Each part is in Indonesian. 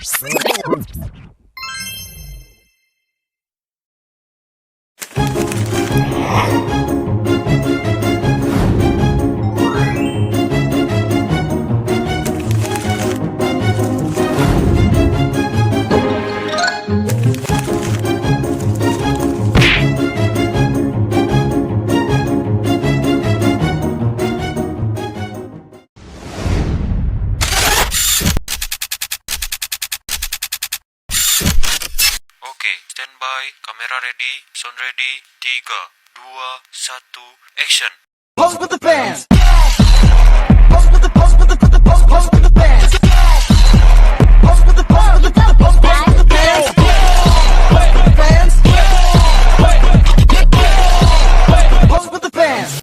Oke, standby, kamera ready, sound ready, 3, 2, 1, action. Pose with the fans. Pose with the pose with the pose with the fans. Pose with the pose with the pose with the fans. Pose with the fans. Pose with the fans.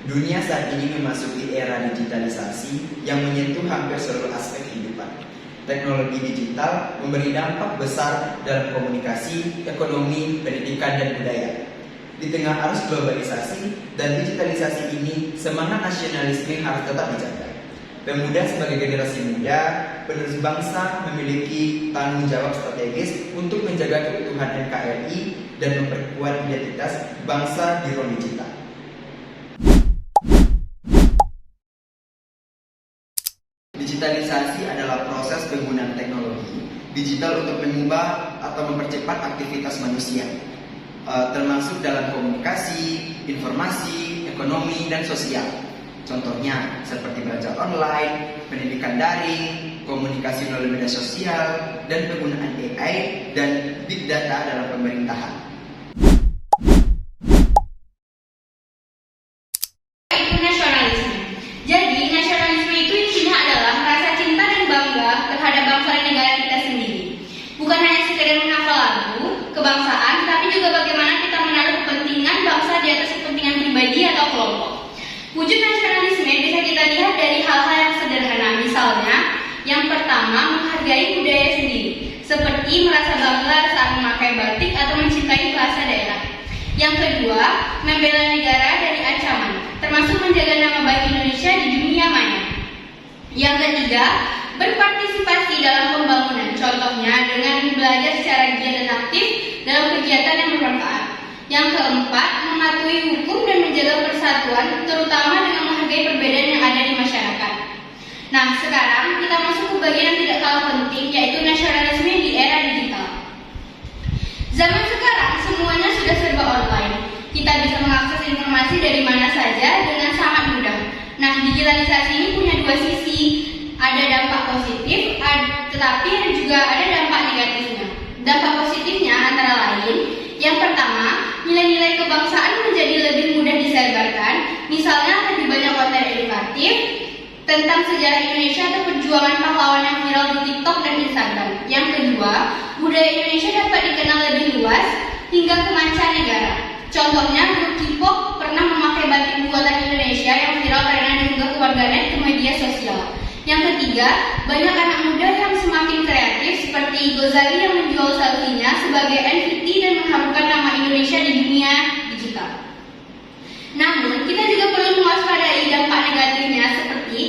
Dunia saat ini memasuki era digitalisasi yang menyentuh hampir seluruh aspek kehidupan. Teknologi digital memberi dampak besar dalam komunikasi, ekonomi, pendidikan, dan budaya. Di tengah arus globalisasi dan digitalisasi ini, semangat nasionalisme harus tetap dijaga. Pemuda sebagai generasi muda, penerus bangsa memiliki tanggung jawab strategis untuk menjaga keutuhan NKRI dan memperkuat identitas bangsa di ruang digital. Digitalisasi adalah proses penggunaan teknologi digital untuk mengubah atau mempercepat aktivitas manusia, termasuk dalam komunikasi, informasi, ekonomi, dan sosial. Contohnya seperti belajar online, pendidikan daring, komunikasi melalui media sosial, dan penggunaan AI dan big data dalam pemerintahan. Nasionalisme. Jadi, nasionalisme itu intinya adalah rasa cinta dan bangga terhadap bangsa dan negara kita sendiri. Bukan hanya sekedar menghafal lagu, kebangsaan, tapi juga bagaimana kita menaruh kepentingan bangsa di atas kepentingan pribadi atau kelompok. Wujud nasionalisme bisa kita lihat dari hal-hal yang sederhana, misalnya, yang pertama, menghargai budaya sendiri, seperti merasa bangga saat memakai batik atau mencintai bahasa daerah. Yang kedua, membela negara dari ancaman, termasuk menjaga nama baik Indonesia di dunia maya. Yang ketiga, berpartisipasi dalam pembangunan, contohnya dengan belajar secara giat dan aktif dalam kegiatan yang bermanfaat. Yang keempat, mematuhi hukum dan menjaga persatuan, terutama dengan menghargai perbedaan yang ada di masyarakat. Nah, sekarang kita masuk ke bagian yang tidak kalah penting, yaitu nasionalisme di era digital. Zaman sekarang semuanya sudah serba online. Kita bisa mengakses informasi dari mana saja dengan sangat mudah. Nah, digitalisasi ini punya dua sisi. Ada dampak positif, tetapi juga ada dampak negatifnya. Dampak positifnya antara lain, yang pertama, nilai-nilai kebangsaan menjadi lebih mudah disebarkan. Misalnya lebih banyak konten edukatif tentang sejarah Indonesia atau perjuangan pahlawan yang viral di TikTok dan Instagram. Yang kedua, budaya Indonesia dapat dikenal lebih luas hingga ke mancanegara. Contohnya, grup K-pop pernah memakai batik buatan Indonesia yang viral karena diunggah ke warganet ke media sosial. Yang ketiga, banyak anak muda yang semakin kreatif seperti Gozali yang menjual selfie-nya sebagai NFT dan mengharumkan nama Indonesia di dunia digital. Namun, kita juga perlu mewaspadai dampak negatifnya seperti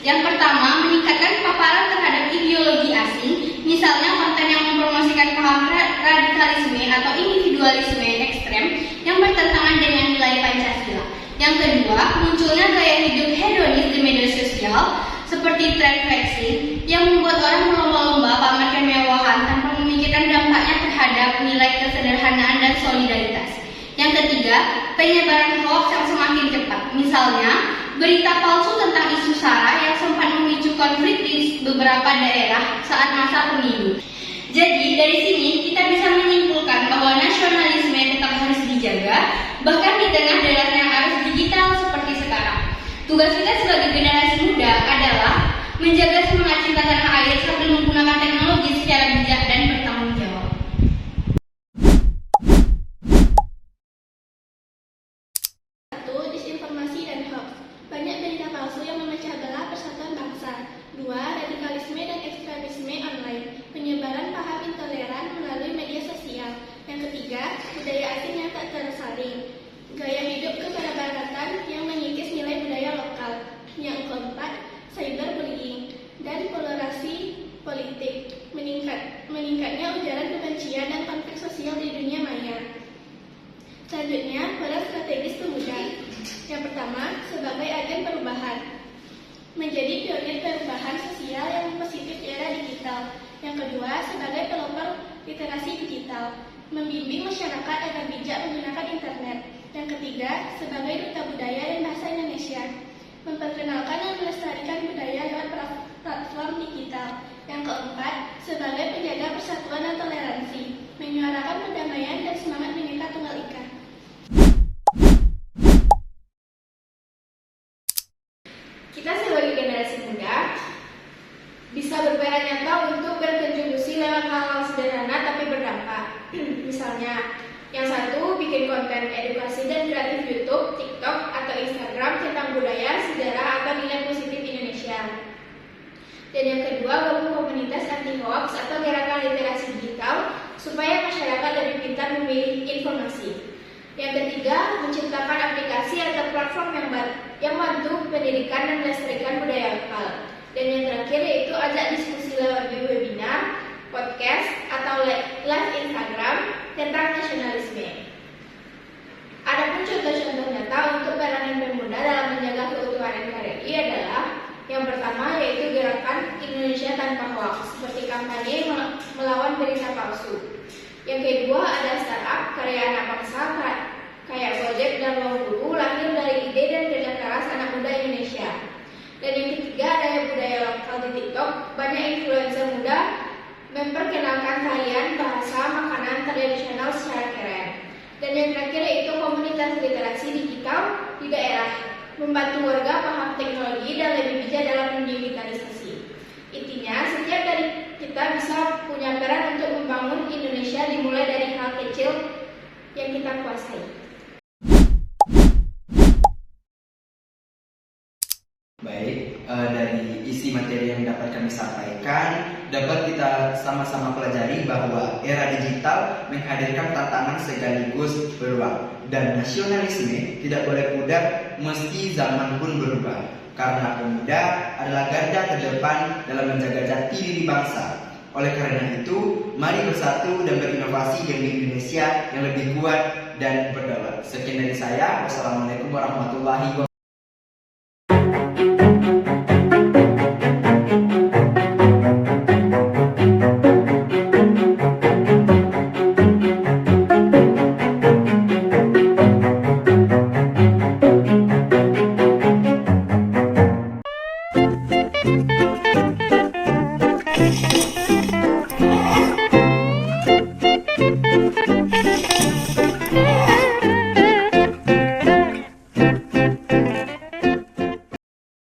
yang pertama, meningkatkan paparan terhadap ideologi asing, misalnya konten yang mempromosikan paham radikalisme atau individualisme ekstrem yang bertentangan dengan nilai Pancasila. Yang kedua, munculnya gaya hidup hedonis di media sosial seperti tren flexing yang membuat orang berlomba-lomba pamer kemewahan tanpa memikirkan dampaknya terhadap nilai kesederhanaan dan solidaritas. Yang ketiga, penyebaran hoax yang semakin cepat. Misalnya, berita palsu tentang isu SARA yang sempat memicu konflik di beberapa daerah saat masa pemilu. Jadi, dari sini kita bisa menyimpulkan bahwa nasionalisme tetap harus dijaga, bahkan di tengah derasnya arus digital seperti sekarang. Tugas kita sebagai generasi muda adalah menjaga semangat cinta tanah air sambil menggunakan teknologi secara bijak dan bertanggung jawab. Satu, disinformasi dan hoax. Banyak berita palsu yang memecah belah persatuan bangsa. Dua, radikalisme menjadi pionir perubahan sosial yang positif di era digital. Yang kedua, sebagai pelopor literasi digital, membimbing masyarakat agar bijak menggunakan internet. Yang ketiga, sebagai duta budaya dan bahasa Indonesia, memperkenalkan dan melestarikan budaya lewat platform digital. Yang keempat, sebagai penjaga persatuan dan toleransi, menyuarakan perdamaian dan semangat Bhinneka Tunggal Ika. Kita sebagai generasi muda bisa berperan nyata untuk berkontribusi lewat hal-hal sederhana tapi berdampak. Misalnya, yang satu bikin konten edukasi dan kreatif YouTube, TikTok, atau Instagram tentang budaya, sejarah, atau nilai positif Indonesia. Dan yang kedua, gabung komunitas anti hoax atau gerakan literasi digital supaya masyarakat lebih pintar memilih informasi. Yang ketiga, menciptakan aplikasi atau platform yang bantu pendidikan dan melestarikan budaya lokal. Dan yang terakhir yaitu ajak diskusi lewat webinar, podcast, atau live Instagram tentang nasionalisme. Adapun contoh-contoh nyata untuk peranan pemuda dalam menjaga keutuhan NKRI adalah yang pertama yaitu gerakan Indonesia Tanpa Hoax, seperti kampanye melawan berita palsu. Yang kedua ada startup karya anak bangsa kayak Gojek dan Ruang Guru lahir dari ide dan kerja keras anak muda Indonesia. Dan yang ketiga ada budaya lokal di TikTok, banyak influencer muda memperkenalkan tarian, bahasa, makanan tradisional secara keren. Dan yang terakhir yaitu komunitas literasi digital di daerah, membantu warga paham teknologi dan lebih bijak dalam digitalisasi. Intinya, setiap dari kita bisa punya peran untuk membangun Indonesia dimulai dari hal kecil yang kita kuasai. Baik, dari isi materi yang dapat kami sampaikan, dapat kita sama-sama pelajari bahwa era digital menghadirkan tantangan sekaligus peluang. Dan nasionalisme tidak boleh pudar meski zaman pun berubah. Karena pemuda adalah garda terdepan dalam menjaga jati diri bangsa. Oleh karena itu, mari bersatu dan berinovasi demi Indonesia yang lebih kuat dan berdaulat. Sekian dari saya. Wassalamualaikum warahmatullahi wabarakatuh.